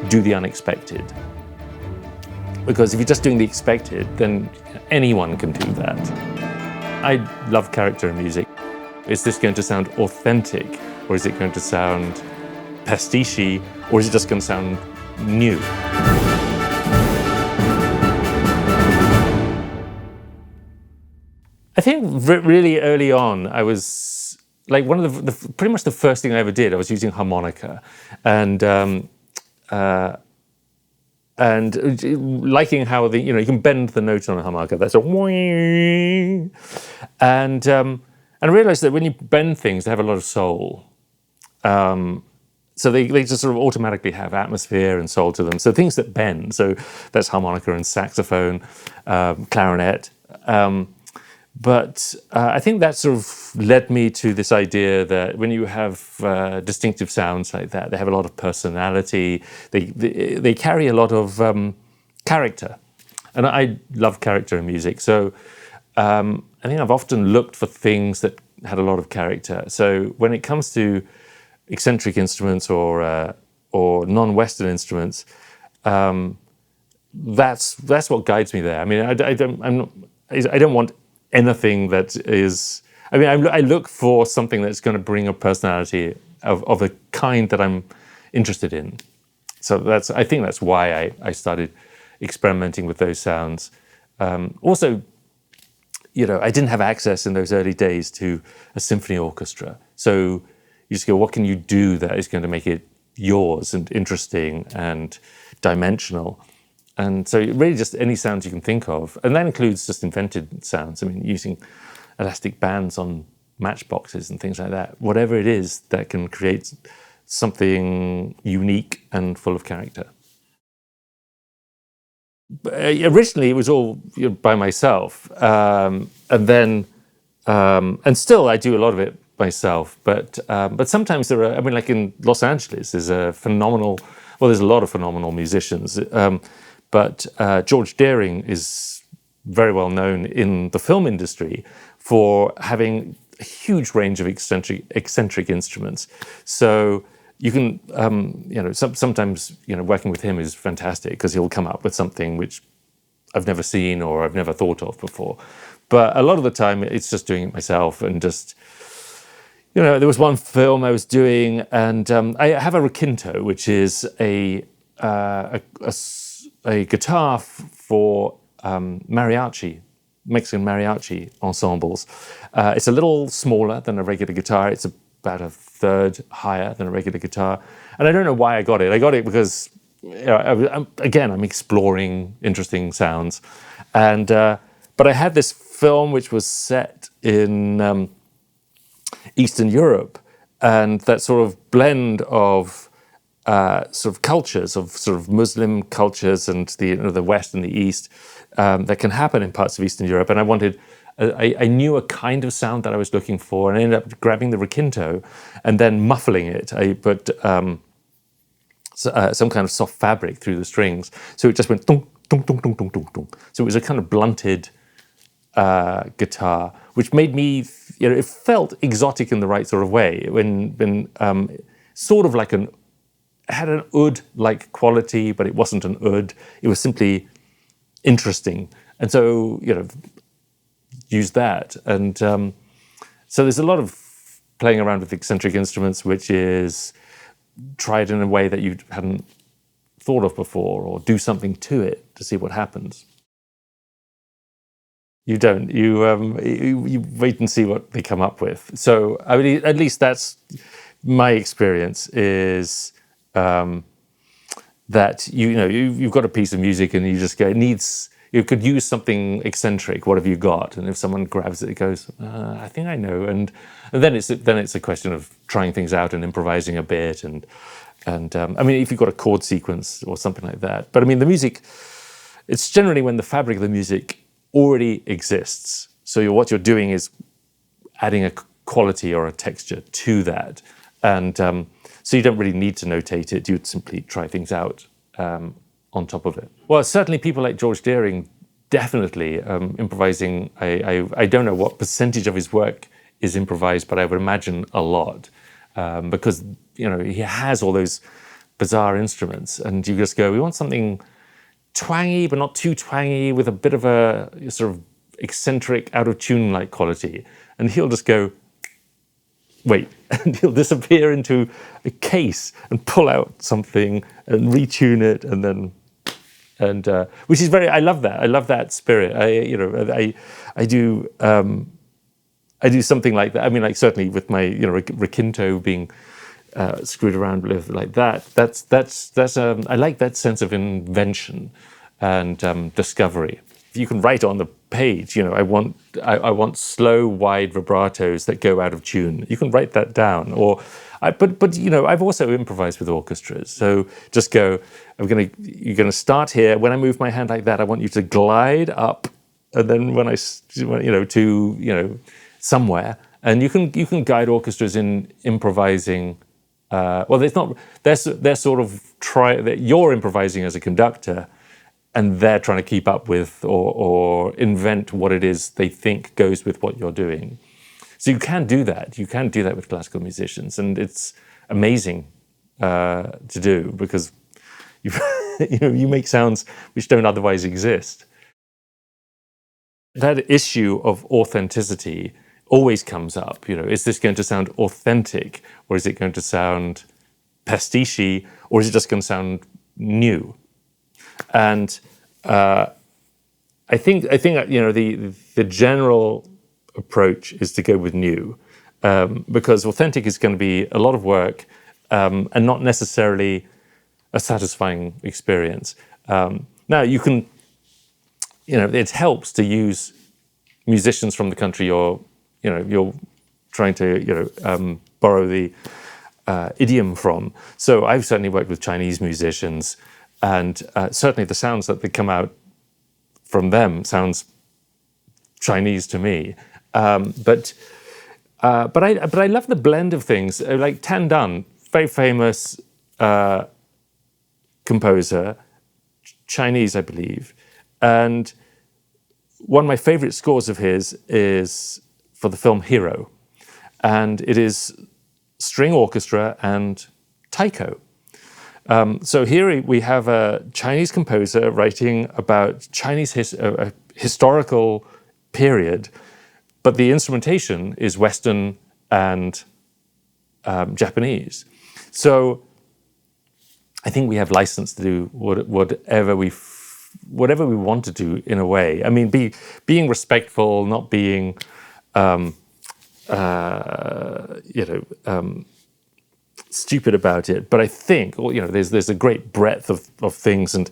do the unexpected. Because if you're just doing the expected, then anyone can do that. I love character in music. Is this going to sound authentic, or is it going to sound pastiche, or is it just going to sound new? I think really early on, I was like one of pretty much the first thing I ever did. I was using harmonica, and liking how you can bend the note on a harmonica. That's a wing, and I realized that when you bend things, they have a lot of soul. So they just sort of automatically have atmosphere and soul to them. So things that bend. So that's harmonica and saxophone, clarinet. But I think that sort of led me to this idea that when you have distinctive sounds like that, they have a lot of personality. They carry a lot of character, and I love character in music. So I think I've often looked for things that had a lot of character. So when it comes to eccentric instruments or non-Western instruments, that's what guides me there. I mean, I don't want anything that is. I mean, I look for something that's going to bring a personality of a kind that I'm interested in. So I think that's why I started experimenting with those sounds. Also, I didn't have access in those early days to a symphony orchestra. So you just go, what can you do that is going to make it yours and interesting and dimensional? And so really just any sounds you can think of. And that includes just invented sounds. I mean, using elastic bands on matchboxes and things like that. Whatever it is that can create something unique and full of character. Originally, it was all by myself. And then, and still I do a lot of it myself. But sometimes there are, like in Los Angeles, there's there's a lot of phenomenal musicians. But George Deering is very well known in the film industry for having a huge range of eccentric instruments. So you can, sometimes, working with him is fantastic because he'll come up with something which I've never seen or I've never thought of before. But a lot of the time, it's just doing it myself and just, there was one film I was doing, and I have a requinto, which is a guitar for mariachi, Mexican mariachi ensembles. It's a little smaller than a regular guitar. It's about a third higher than a regular guitar. And I don't know why I got it. I got it because, I'm exploring interesting sounds. And but I had this film which was set in Eastern Europe, and that sort of blend of sort of cultures, of sort of Muslim cultures and the West and the East that can happen in parts of Eastern Europe. And I knew a kind of sound that I was looking for, and I ended up grabbing the requinto and then muffling it. I put some kind of soft fabric through the strings, so it just went dong, dong, dong, dong, dong, dong, dong. So it was a kind of blunted guitar, which made me, it felt exotic in the right sort of way. When sort of like it had an oud-like quality, but it wasn't an oud. It was simply interesting. And so, use that. And so there's a lot of playing around with eccentric instruments, which is try it in a way that you hadn't thought of before, or do something to it to see what happens. You don't. You wait and see what they come up with. So I mean, at least that's my experience is that you've got a piece of music and you just go, you could use something eccentric. What have you got? And if someone grabs it, it goes, I think I know. And then it's a question of trying things out and improvising a bit. And I mean, if you've got a chord sequence or something like that. But I mean, the music, it's generally when the fabric of the music already exists. So what you're doing is adding a quality or a texture to that. And so you don't really need to notate it. You'd simply try things out on top of it. Well, certainly people like George Deering, definitely improvising. I don't know what percentage of his work is improvised, but I would imagine a lot because he has all those bizarre instruments, and you just go, we want something twangy but not too twangy, with a bit of a sort of eccentric, out of tune like quality. And he'll just go, wait, and he'll disappear into a case and pull out something and retune it, and then which is very, I love that spirit. I do something like that. I mean, like, certainly with my requinto being screwed around with like that. That's I like that sense of invention and discovery. If you can write on the page, I want slow, wide vibratos that go out of tune. You can write that down, but I've also improvised with orchestras. So just go, you're gonna start here. When I move my hand like that, I want you to glide up, and then when to somewhere, and you can guide orchestras in improvising. They're sort of you're improvising as a conductor, and they're trying to keep up with or invent what it is they think goes with what you're doing. So you can do that. You can do that with classical musicians, and it's amazing to do, because you make sounds which don't otherwise exist. That issue of authenticity always comes up. Is this going to sound authentic, or is it going to sound pastiche, or is it just going to sound new? And I think the general approach is to go with new, because authentic is going to be a lot of work and not necessarily a satisfying experience. Now you can, it helps to use musicians from the country you're trying to borrow the idiom from. So I've certainly worked with Chinese musicians, and certainly the sounds that they come out from them sounds Chinese to me. But I love the blend of things. Like Tan Dun, very famous composer, Chinese, I believe, and one of my favorite scores of his is for the film Hero, and it is string orchestra and taiko. So here we have a Chinese composer writing about Chinese historical period, but the instrumentation is Western and Japanese. So I think we have license to do whatever we want to do, in a way. I mean, being respectful, not being stupid about it. But I think there's a great breadth of things, and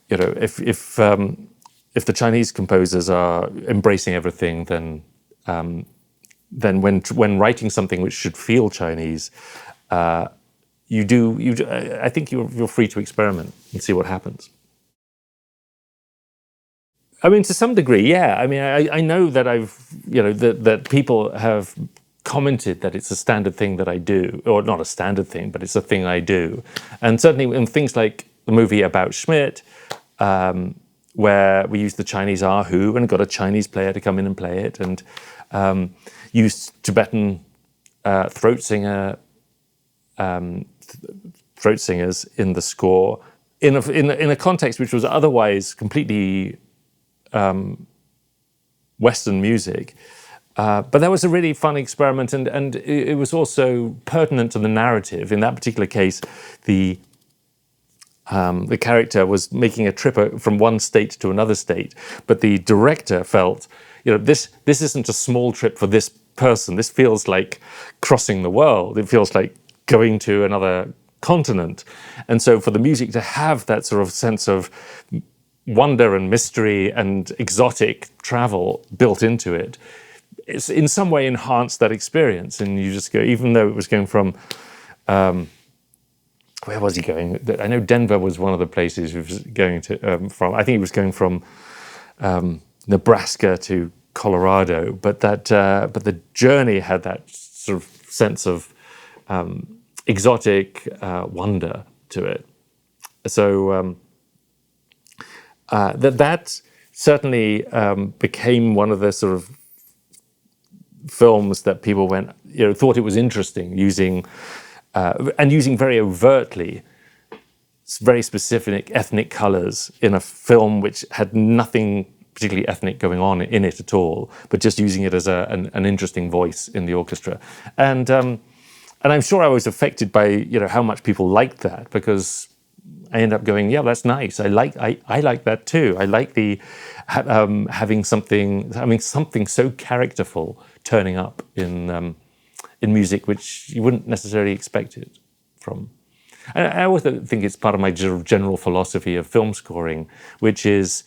if the Chinese composers are embracing everything, then when writing something which should feel Chinese, I think you're free to experiment and see what happens. I mean, to some degree, yeah. I mean, I know that that people have commented that it's a standard thing that I do, or not a standard thing, but it's a thing I do. And certainly in things like the movie About Schmidt, where we used the Chinese erhu and got a Chinese player to come in and play it, and used Tibetan throat singers in the score in a context which was otherwise completely Western music. But that was a really fun experiment, and it was also pertinent to the narrative. In that particular case, the character was making a trip from one state to another state, but the director felt, this isn't a small trip for this person. This feels like crossing the world. It feels like going to another continent. And so for the music to have that sort of sense of wonder and mystery and exotic travel built into it, it's in some way enhanced that experience. And you just go, even though it was going from, where was he going? I know Denver was one of the places he was going to from. I think he was going from Nebraska to Colorado, but the journey had that sort of sense of exotic wonder to it. So that certainly became one of the sort of films that people thought it was interesting, using very overtly very specific ethnic colors in a film which had nothing particularly ethnic going on in it at all, but just using it as an interesting voice in the orchestra. And I'm sure I was affected by how much people liked that, because I end up going, yeah, that's nice. I like that too. I like the having something so characterful turning up in music which you wouldn't necessarily expect it from. And I also think it's part of my general philosophy of film scoring, which is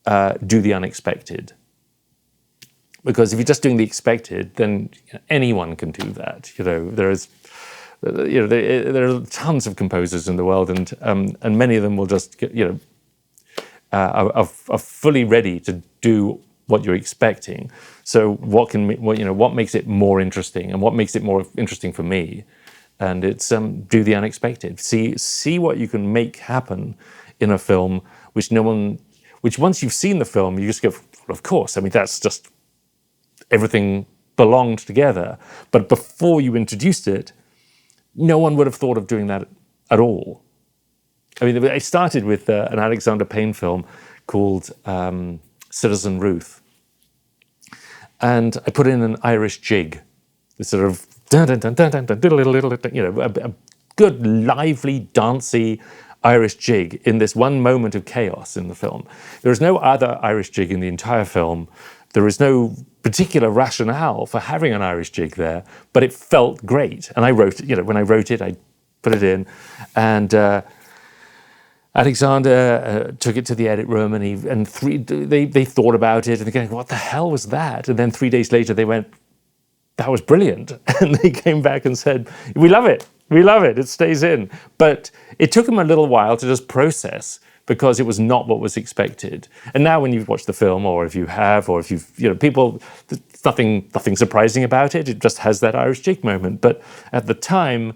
do the unexpected. Because if you're just doing the expected, then anyone can do that. There are tons of composers in the world, and many of them will just are fully ready to do what you're expecting. So what makes it more interesting, and what makes it more interesting for me, and it's do the unexpected. See what you can make happen in a film, which once you've seen the film, you just go, well, of course. I mean, that's just everything belonged together. But before you introduced it, no one would have thought of doing that at all. I mean, I started with an Alexander Payne film called Citizen Ruth. And I put in an Irish jig, this sort of a good, lively, dancey Irish jig in this one moment of chaos in the film. There is no other Irish jig in the entire film. There is no particular rationale for having an Irish jig there, but it felt great. And I wrote, when I wrote it, I put it in, and Alexander took it to the edit room, and they thought about it, and they're going, what the hell was that? And then 3 days later, they went, that was brilliant. And they came back and said, we love it, it stays in. But it took them a little while to just process, because it was not what was expected. And now when you've watched the film, or if you've, people, there's nothing surprising about it. It just has that Irish jig moment. But at the time,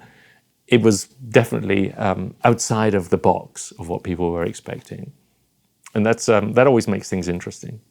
it was definitely outside of the box of what people were expecting. And that always makes things interesting.